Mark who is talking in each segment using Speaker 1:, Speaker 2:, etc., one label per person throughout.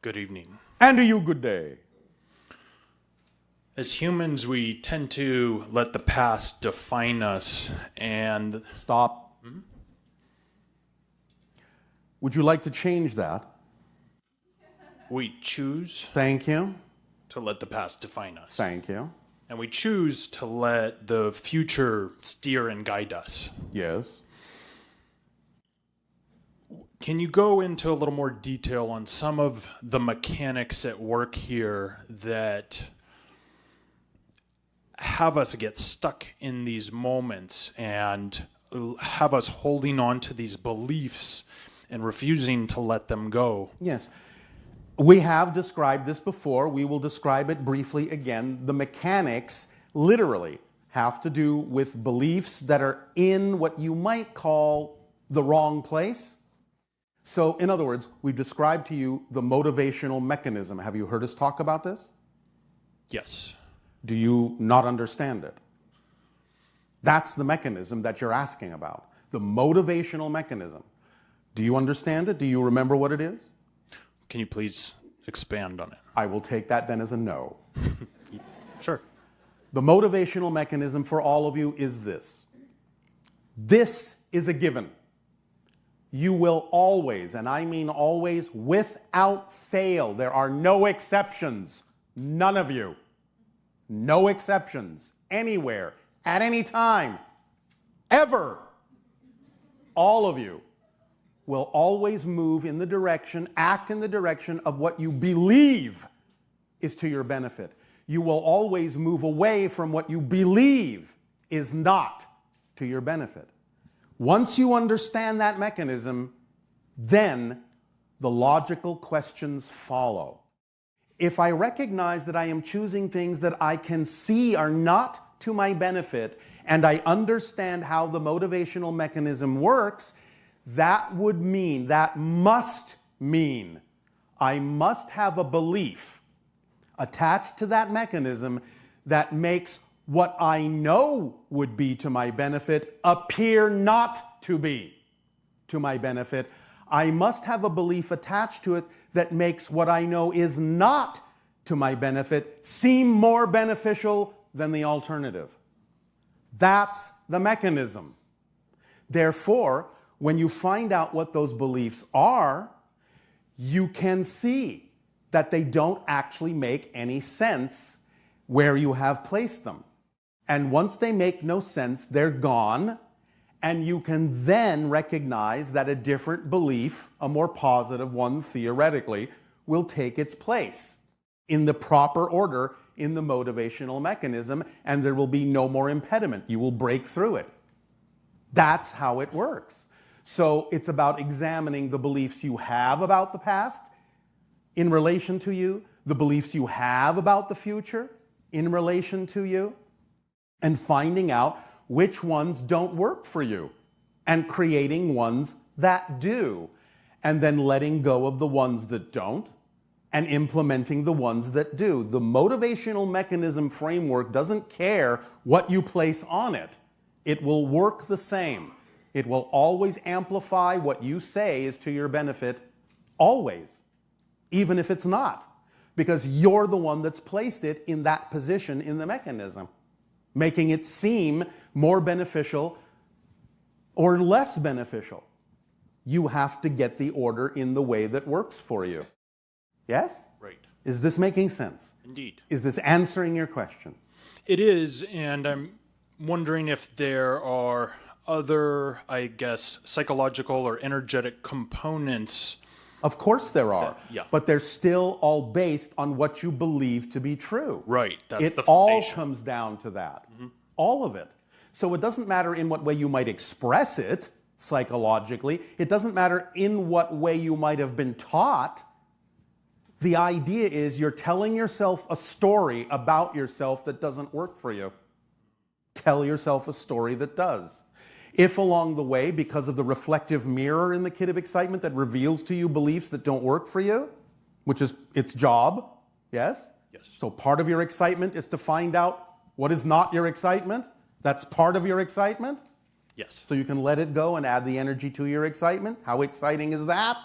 Speaker 1: Good evening.
Speaker 2: And to you, good day.
Speaker 1: As humans, we tend to let the past define us and...
Speaker 2: Stop. Would you like to change that?
Speaker 1: We choose
Speaker 2: Thank you.
Speaker 1: to let the past define us.
Speaker 2: Thank you.
Speaker 1: And we choose to let the future steer and guide us.
Speaker 2: Yes.
Speaker 1: Can you go into a little more detail on some of the mechanics at work here that have us get stuck in these moments and have us holding on to these beliefs and refusing to let them go?
Speaker 2: Yes. We have described this before. We will describe it briefly again. The mechanics literally have to do with beliefs that are in what you might call the wrong place. So, in other words, we've described to you the motivational mechanism. Have you heard us talk about this?
Speaker 1: Yes.
Speaker 2: Do you not understand it? That's the mechanism that you're asking about. The motivational mechanism. Do you understand it? Do you remember what it is?
Speaker 1: Can you please expand on it?
Speaker 2: I will take that then as a no.
Speaker 1: Sure.
Speaker 2: The motivational mechanism for all of you is this. This is a given. You will always, and I mean always, without fail, there are no exceptions, none of you, no exceptions, anywhere, at any time, ever, all of you will always move in the direction, act in the direction of what you believe is to your benefit. You will always move away from what you believe is not to your benefit. Once you understand that mechanism, then the logical questions follow. If I recognize that I am choosing things that I can see are not to my benefit, and I understand how the motivational mechanism works, that would mean, that must mean, I must have a belief attached to that mechanism that makes what I know would be to my benefit appear not to be to my benefit. I must have a belief attached to it that makes what I know is not to my benefit seem more beneficial than the alternative. That's the mechanism. Therefore, when you find out what those beliefs are, you can see that they don't actually make any sense where you have placed them. And once they make no sense, they're gone, and you can then recognize that a different belief, a more positive one theoretically, will take its place in the proper order in the motivational mechanism, and there will be no more impediment. You will break through it. That's how it works. So it's about examining the beliefs you have about the past in relation to you, the beliefs you have about the future in relation to you, and finding out which ones don't work for you and creating ones that do, and then letting go of the ones that don't and implementing the ones that do. The motivational mechanism framework doesn't care what you place on it. It will work the same. It will always amplify what you say is to your benefit, always, even if it's not, because you're the one that's placed it in that position in the mechanism, making it seem more beneficial or less beneficial. You have to get the order in the way that works for you. Yes?
Speaker 1: Right.
Speaker 2: Is this making sense?
Speaker 1: Indeed.
Speaker 2: Is this answering your question?
Speaker 1: It is, and I'm wondering if there are other, I guess, psychological or energetic components.
Speaker 2: Of course there are,
Speaker 1: yeah.
Speaker 2: But they're still all based on what you believe to be true.
Speaker 1: Right, that's
Speaker 2: it
Speaker 1: the
Speaker 2: all
Speaker 1: foundation.
Speaker 2: comes down to that, all of it. So it doesn't matter in what way you might express it psychologically. It doesn't matter in what way you might have been taught. The idea is you're telling yourself a story about yourself that doesn't work for you. Tell yourself a story that does. If along the way, because of the reflective mirror in the kit of excitement that reveals to you beliefs that don't work for you, which is its job, yes?
Speaker 1: Yes.
Speaker 2: So part of your excitement is to find out what is not your excitement. That's part of your excitement.
Speaker 1: Yes.
Speaker 2: So you can let it go and add the energy to your excitement. How exciting is that?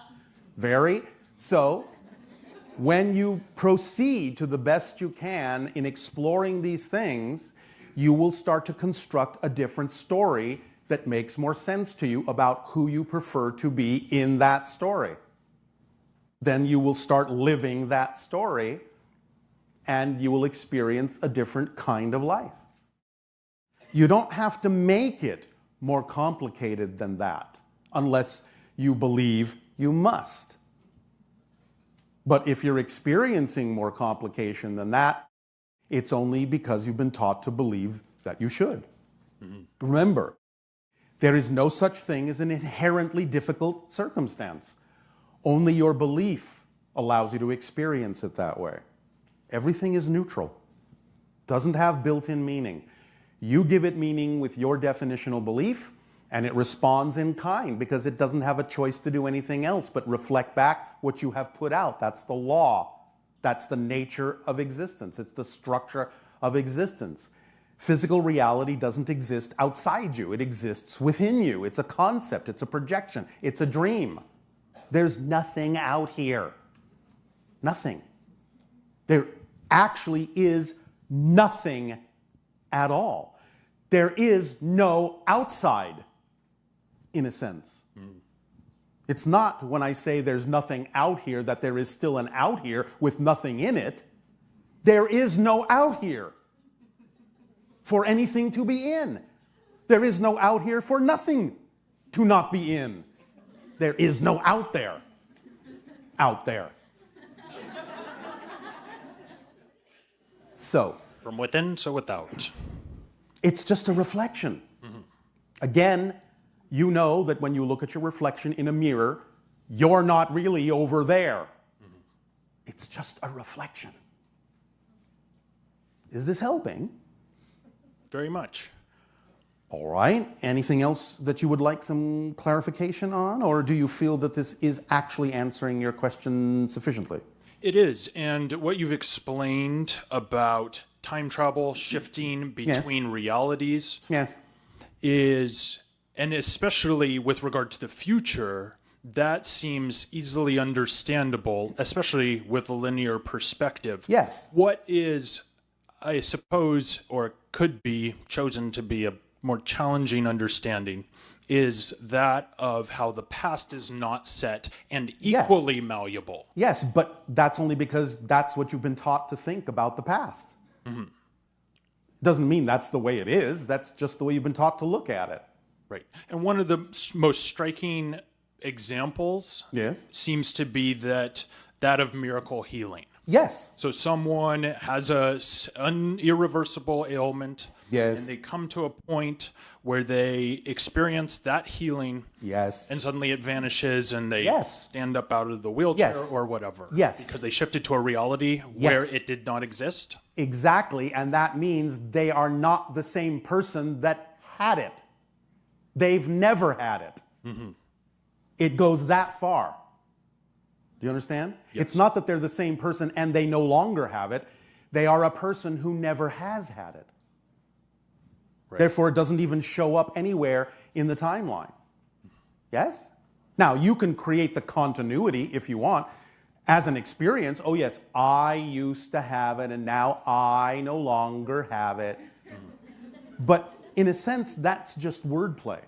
Speaker 2: Very. So when you proceed to the best you can in exploring these things, you will start to construct a different story that makes more sense to you about who you prefer to be in that story. Then you will start living that story, and you will experience a different kind of life. You don't have to make it more complicated than that, unless you believe you must. But if you're experiencing more complication than that, it's only because you've been taught to believe that you should. Remember, there is no such thing as an inherently difficult circumstance. Only your belief allows you to experience it that way. Everything is neutral. Doesn't have built-in meaning. You give it meaning with your definitional belief, and it responds in kind because it doesn't have a choice to do anything else but reflect back what you have put out. That's the law. That's the nature of existence. It's the structure of existence. Physical reality doesn't exist outside you. It exists within you. It's a concept. It's a projection. It's a dream. There's nothing out here. Nothing. There actually is nothing at all. There is no outside, in a sense. It's not when I say there's nothing out here that there is still an out here with nothing in it. There is no out here for anything to be in. There is no out here for nothing to not be in. There is no out there. Out there. So,
Speaker 1: From within to without.
Speaker 2: it's just a reflection. Again, you know that when you look at your reflection in a mirror, you're not really over there. It's just a reflection. Is this helping?
Speaker 1: Very much.
Speaker 2: All right. Anything else that you would like some clarification on? Or do you feel that this is actually answering your question sufficiently?
Speaker 1: It is. And what you've explained about time travel, shifting between realities
Speaker 2: Yes.
Speaker 1: is, and especially with regard to the future, that seems easily understandable, especially with a linear perspective.
Speaker 2: Yes.
Speaker 1: What is, I suppose, or could be chosen to be a more challenging understanding is that of how the past is not set and equally malleable.
Speaker 2: Yes, but that's only because that's what you've been taught to think about the past. Doesn't mean that's the way it is. That's just the way you've been taught to look at it.
Speaker 1: Right. And one of the most striking examples
Speaker 2: Yes.
Speaker 1: seems to be that of miracle healing.
Speaker 2: Yes.
Speaker 1: So someone has an irreversible ailment,
Speaker 2: Yes.
Speaker 1: and they come to a point where they experience that healing,
Speaker 2: Yes.
Speaker 1: and suddenly it vanishes, and they
Speaker 2: Yes.
Speaker 1: stand up out of the wheelchair
Speaker 2: Yes.
Speaker 1: or whatever.
Speaker 2: Yes.
Speaker 1: Because they shifted to a reality where it did not exist.
Speaker 2: Exactly, and that means they are not the same person that had it. They've never had it. It goes that far. Do you understand?
Speaker 1: Yes.
Speaker 2: It's not that they're the same person and they no longer have it. They are a person who never has had it.
Speaker 1: Right.
Speaker 2: Therefore, it doesn't even show up anywhere in the timeline. Yes? Now, you can create the continuity if you want as an experience. Oh, yes, I used to have it and now I no longer have it. But in a sense, that's just wordplay.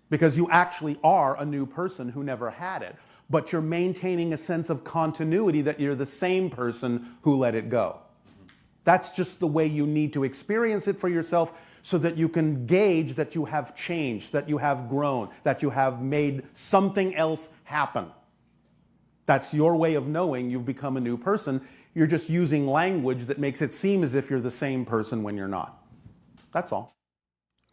Speaker 2: Because you actually are a new person who never had it. But you're maintaining a sense of continuity that you're the same person who let it go. That's just the way you need to experience it for yourself so that you can gauge that you have changed, that you have grown, that you have made something else happen. That's your way of knowing you've become a new person. You're just using language that makes it seem as if you're the same person when you're not. That's all.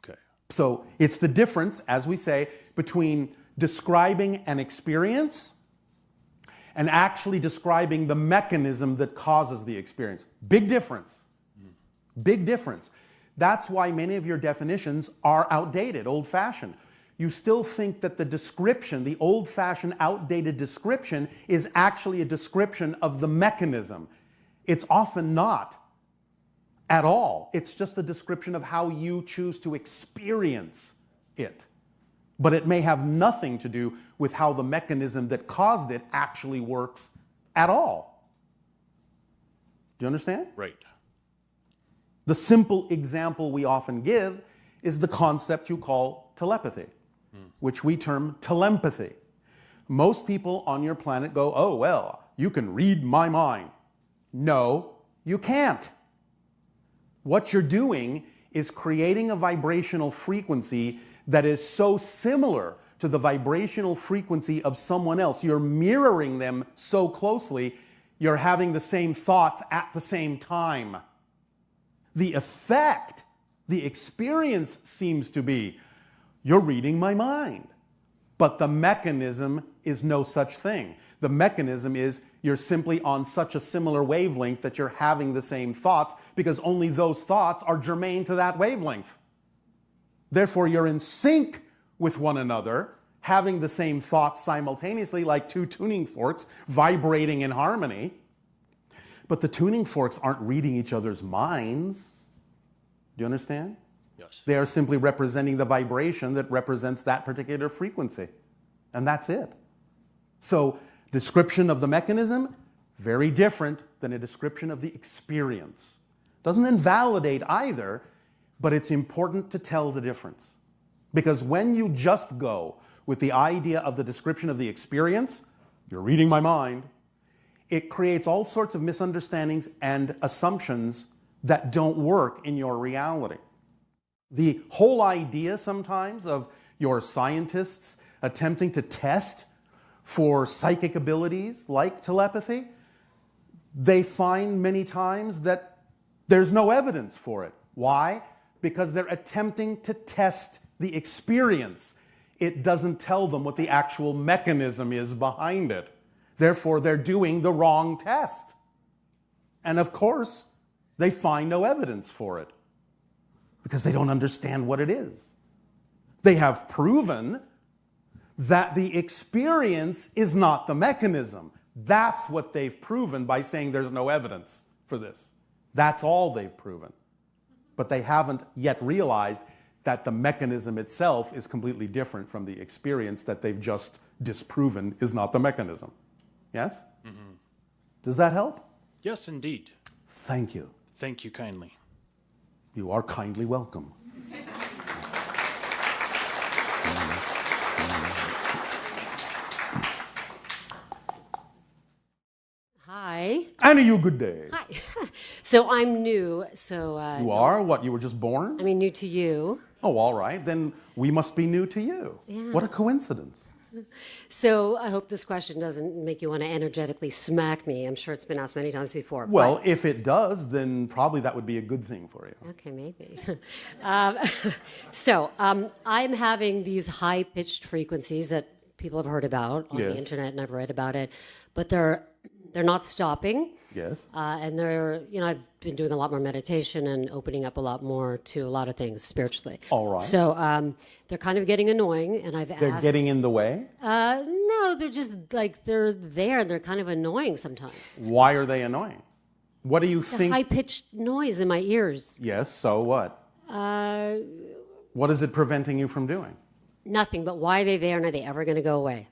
Speaker 1: Okay.
Speaker 2: So it's the difference, as we say, between describing an experience and actually describing the mechanism that causes the experience. Big difference. Big difference. That's why many of your definitions are outdated, old-fashioned. You still think that the description, the old-fashioned, outdated description, is actually a description of the mechanism. It's often not at all. It's just a description of how you choose to experience it. But it may have nothing to do with how the mechanism that caused it actually works at all. Do you understand?
Speaker 1: Right.
Speaker 2: The simple example we often give is the concept you call telepathy, which we term telepathy. Most people on your planet go, oh, well, you can read my mind. No, you can't. What you're doing is creating a vibrational frequency that is so similar to the vibrational frequency of someone else. You're mirroring them so closely, you're having the same thoughts at the same time. The effect, the experience seems to be, you're reading my mind. But the mechanism is no such thing. The mechanism is you're simply on such a similar wavelength that you're having the same thoughts because only those thoughts are germane to that wavelength. Therefore, you're in sync with one another, having the same thoughts simultaneously, like two tuning forks vibrating in harmony. But the tuning forks aren't reading each other's minds. Do you understand?
Speaker 1: Yes.
Speaker 2: They are simply representing the vibration that represents that particular frequency. And that's it. So, description of the mechanism, very different than a description of the experience. Doesn't invalidate either, but it's important to tell the difference. Because when you just go with the idea of the description of the experience, you're reading my mind, it creates all sorts of misunderstandings and assumptions that don't work in your reality. The whole idea sometimes of your scientists attempting to test for psychic abilities like telepathy, they find many times that there's no evidence for it. Why? Because they're attempting to test the experience. It doesn't tell them what the actual mechanism is behind it. Therefore, they're doing the wrong test. And of course, they find no evidence for it because they don't understand what it is. They have proven that the experience is not the mechanism. That's what they've proven by saying there's no evidence for this. That's all they've proven. But they haven't yet realized that the mechanism itself is completely different from the experience that they've just disproven is not the mechanism. Yes? Mm-hmm. Does that help?
Speaker 1: Yes, indeed.
Speaker 2: Thank you.
Speaker 1: Thank you kindly.
Speaker 2: You are kindly welcome.
Speaker 3: Hi.
Speaker 2: Annie, you good day.
Speaker 3: Hi. So I'm new. So
Speaker 2: You are? What, you were just born?
Speaker 3: I mean, new to you.
Speaker 2: Oh, all right. Then we must be new to you.
Speaker 3: Yeah.
Speaker 2: What a coincidence.
Speaker 3: So I hope this question doesn't make you want to energetically smack me. I'm sure it's been asked many times before.
Speaker 2: Well, if it does, then probably that would be a good thing for you.
Speaker 3: Okay, maybe. I'm having these high-pitched frequencies that people have heard about on
Speaker 2: Yes.
Speaker 3: the internet, and I've read about it, but they're not stopping.
Speaker 2: Yes.
Speaker 3: And I've been doing a lot more meditation and opening up a lot more to a lot of things spiritually.
Speaker 2: All right.
Speaker 3: So they're kind of getting annoying, and I've
Speaker 2: They're
Speaker 3: asked.
Speaker 2: getting in the way?
Speaker 3: No, they're just like they're there. They're kind of annoying sometimes.
Speaker 2: Why are they annoying? What do you think?
Speaker 3: High pitched noise in my ears.
Speaker 2: Yes, so what? What is it preventing you from doing?
Speaker 3: Nothing. But why are they there, and are they ever going to go away?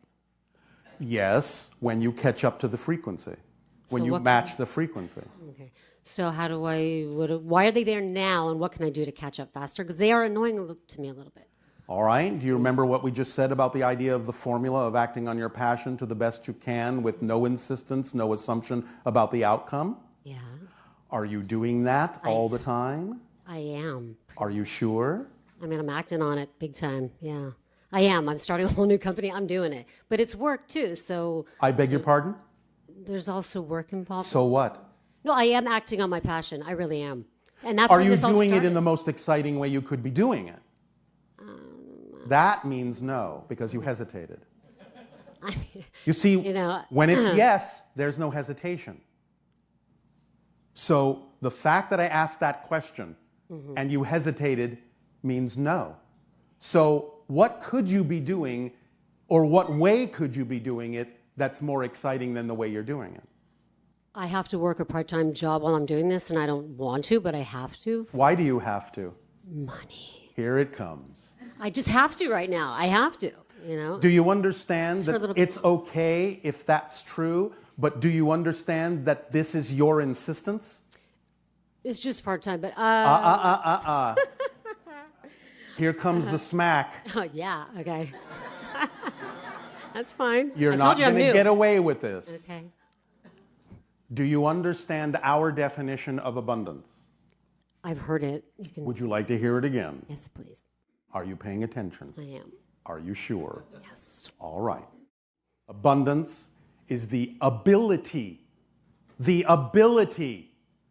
Speaker 2: Yes, when you catch up to the frequency, when you match the frequency.
Speaker 3: Okay. So how do why are they there now, and what can I do to catch up faster? Because they are annoying to me a little bit.
Speaker 2: All right. Do you remember what we just said about the idea of the formula of acting on your passion to the best you can with no insistence, no assumption about the outcome?
Speaker 3: Yeah.
Speaker 2: Are you doing that all the time?
Speaker 3: I am.
Speaker 2: Are you sure?
Speaker 3: I mean, I'm acting on it big time. Yeah. I am. I'm starting a whole new company. I'm doing it. But it's work too, so...
Speaker 2: I beg your pardon?
Speaker 3: There's also work involved.
Speaker 2: So what?
Speaker 3: No, I am acting on my passion. I really am. And that's
Speaker 2: Are
Speaker 3: when
Speaker 2: you
Speaker 3: this all
Speaker 2: doing it in
Speaker 3: started.
Speaker 2: the most exciting way you could be doing it? That means no, because you hesitated. You see, when it's yes, there's no hesitation. So the fact that I asked that question and you hesitated means no. So what could you be doing, or what way could you be doing it that's more exciting than the way you're doing it?
Speaker 3: I have to work a part-time job while I'm doing this, and I don't want to, but I have to.
Speaker 2: Why do you have to?
Speaker 3: Money.
Speaker 2: Here it comes.
Speaker 3: I just have to right now. I have to,
Speaker 2: Do you understand
Speaker 3: Just for a
Speaker 2: that
Speaker 3: little bit.
Speaker 2: it's okay if that's true, But do you understand that this is your insistence?
Speaker 3: It's just part-time, but
Speaker 2: Here comes the smack.
Speaker 3: oh, yeah, okay. That's fine.
Speaker 2: You're
Speaker 3: I
Speaker 2: not
Speaker 3: told you I'm
Speaker 2: going to
Speaker 3: new.
Speaker 2: get away with this.
Speaker 3: Okay.
Speaker 2: Do you understand our definition of abundance?
Speaker 3: I've heard it. You can...
Speaker 2: Would you like to hear it again?
Speaker 3: Yes, please.
Speaker 2: Are you paying attention?
Speaker 3: I am.
Speaker 2: Are you sure?
Speaker 3: Yes.
Speaker 2: All right. Abundance is the ability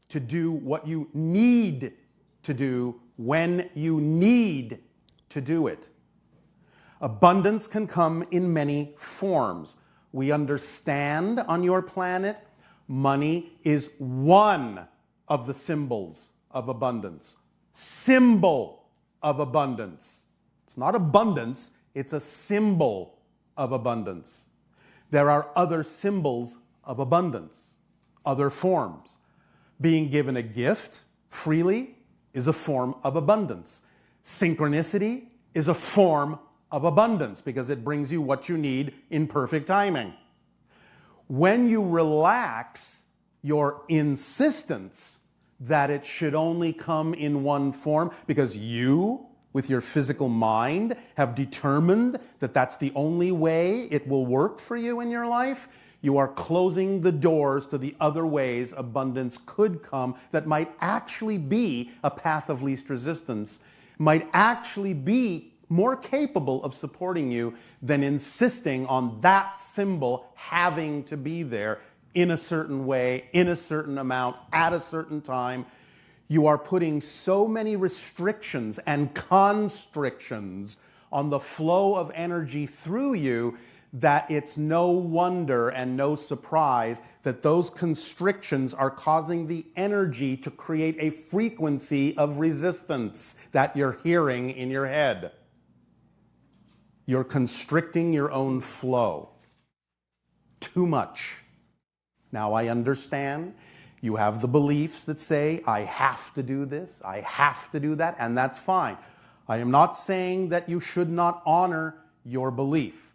Speaker 2: to do what you need to do when you need to do it. Abundance can come in many forms. We understand on your planet, money is one of the symbols of abundance. Symbol of abundance. It's not abundance, it's a symbol of abundance. There are other symbols of abundance, other forms. Being given a gift freely is a form of abundance. Synchronicity is a form of abundance because it brings you what you need in perfect timing. When you relax your insistence that it should only come in one form because you, with your physical mind, have determined that that's the only way it will work for you in your life, you are closing the doors to the other ways abundance could come that might actually be a path of least resistance, might actually be more capable of supporting you than insisting on that symbol having to be there in a certain way, in a certain amount, at a certain time. You are putting so many restrictions and constrictions on the flow of energy through you that it's no wonder and no surprise that those constrictions are causing the energy to create a frequency of resistance that you're hearing in your head. You're constricting your own flow. Too much. Now I understand you have the beliefs that say, I have to do this, I have to do that, and that's fine. I am not saying that you should not honor your belief.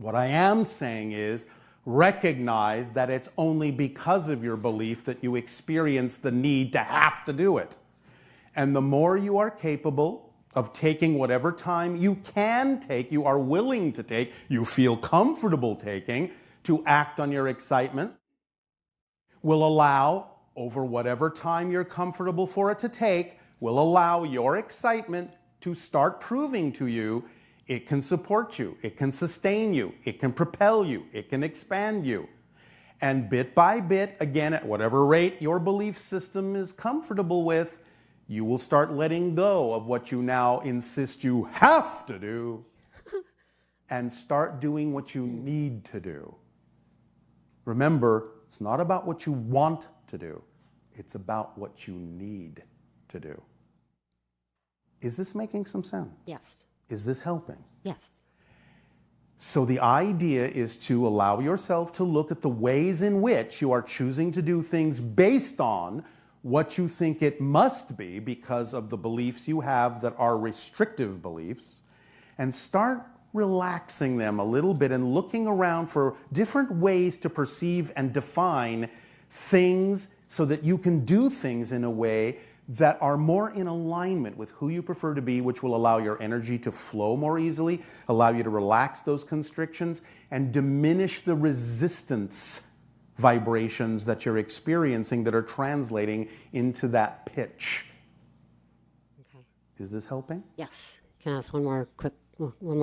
Speaker 2: What I am saying is, recognize that it's only because of your belief that you experience the need to have to do it. And the more you are capable of taking whatever time you can take, you are willing to take, you feel comfortable taking, to act on your excitement, will allow, over whatever time you're comfortable for it to take, will allow your excitement to start proving to you it can support you, it can sustain you, it can propel you, it can expand you. And bit by bit, again, at whatever rate your belief system is comfortable with, you will start letting go of what you now insist you have to do and start doing what you need to do. Remember, it's not about what you want to do. It's about what you need to do. Is this making some sense?
Speaker 3: Yes.
Speaker 2: Is this helping?
Speaker 3: Yes.
Speaker 2: So the idea is to allow yourself to look at the ways in which you are choosing to do things based on what you think it must be because of the beliefs you have that are restrictive beliefs, and start relaxing them a little bit and looking around for different ways to perceive and define things so that you can do things in a way that are more in alignment with who you prefer to be, which will allow your energy to flow more easily, allow you to relax those constrictions, and diminish the resistance vibrations that you're experiencing that are translating into that pitch.
Speaker 3: Okay.
Speaker 2: Is this helping?
Speaker 3: Yes. Can I ask one more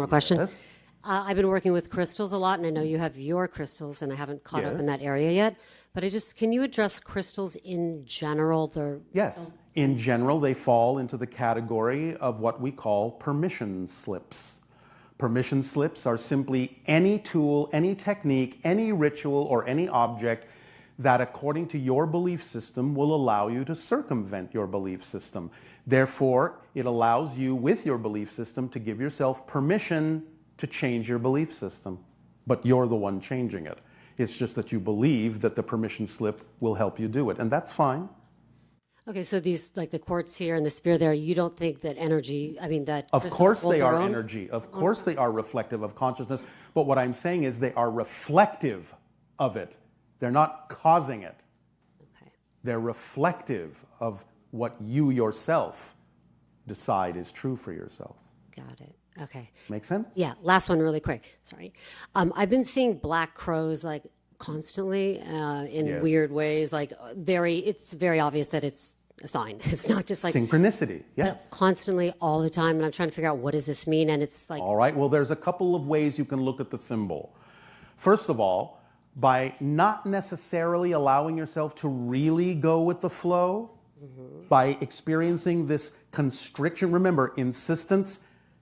Speaker 3: question?
Speaker 2: Yes.
Speaker 3: I've been working with crystals a lot, and I know you have your crystals, and I haven't caught up in that area yet. But can you address crystals in general?
Speaker 2: Yes. In general, they fall into the category of what we call permission slips. Permission slips are simply any tool, any technique, any ritual, or any object that, according to your belief system, will allow you to circumvent your belief system. Therefore, it allows you, with your belief system, to give yourself permission to change your belief system. But you're the one changing it. It's just that you believe that the permission slip will help you do it, and that's fine.
Speaker 3: Okay, so these, like the quartz here and the spear there, you don't think that energy, that
Speaker 2: Of course they are
Speaker 3: own?
Speaker 2: energy. Of course they are reflective of consciousness. But what I'm saying is they are reflective of it. They're not causing it.
Speaker 3: Okay.
Speaker 2: They're reflective of what you yourself decide is true for yourself.
Speaker 3: Got it. Okay.
Speaker 2: Make sense?
Speaker 3: Yeah. Last one, really quick. Sorry. I've been seeing black crows like constantly in
Speaker 2: Yes.
Speaker 3: weird ways. Like it's very obvious that it's a sign. It's not just like
Speaker 2: Synchronicity, yes.
Speaker 3: constantly all the time. And I'm trying to figure out what does this mean? And it's like,
Speaker 2: All right, well, there's a couple of ways you can look at the symbol. First of all, by not necessarily allowing yourself to really go with the flow, by experiencing this constriction. Remember, insistence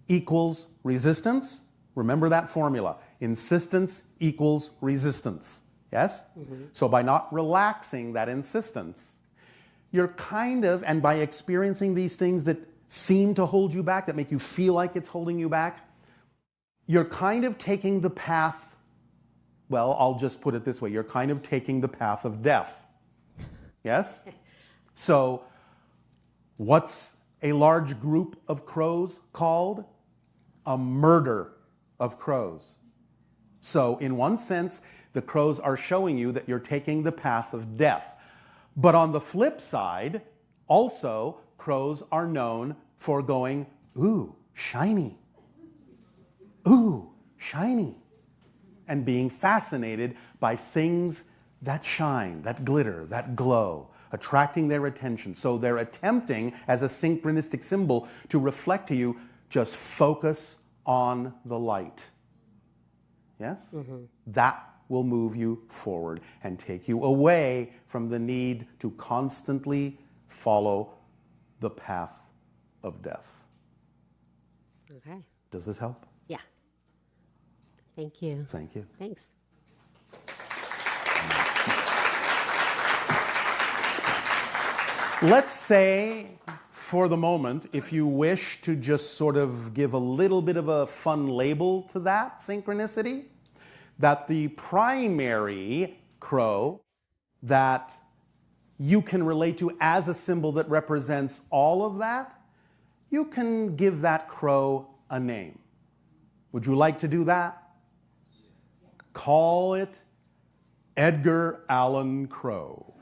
Speaker 2: equals resistance. Remember that formula. Insistence equals resistance. Yes? So by not relaxing that insistence, you're kind of, and by experiencing these things that seem to hold you back, that make you feel like it's holding you back, you're kind of taking the path, well, I'll just put it this way, you're kind of taking the path of death. Yes? So, what's a large group of crows called? A murder of crows. So, in one sense, the crows are showing you that you're taking the path of death. But on the flip side, also, crows are known for going, ooh, shiny. Ooh, shiny. And being fascinated by things that shine, that glitter, that glow, attracting their attention. So they're attempting, as a synchronistic symbol, to reflect to you, just focus on the light. Yes? That will move you forward and take you away from the need to constantly follow the path of death.
Speaker 3: okay.
Speaker 2: Does this help?
Speaker 3: Yeah. Thank you.
Speaker 2: Thank you.
Speaker 3: Thanks.
Speaker 2: Let's say, for the moment, if you wish to just sort of give a little bit of a fun label to that synchronicity, that the primary crow that you can relate to as a symbol that represents all of that, you can give that crow a name. Would you like to do that? Call it Edgar Allan Crow.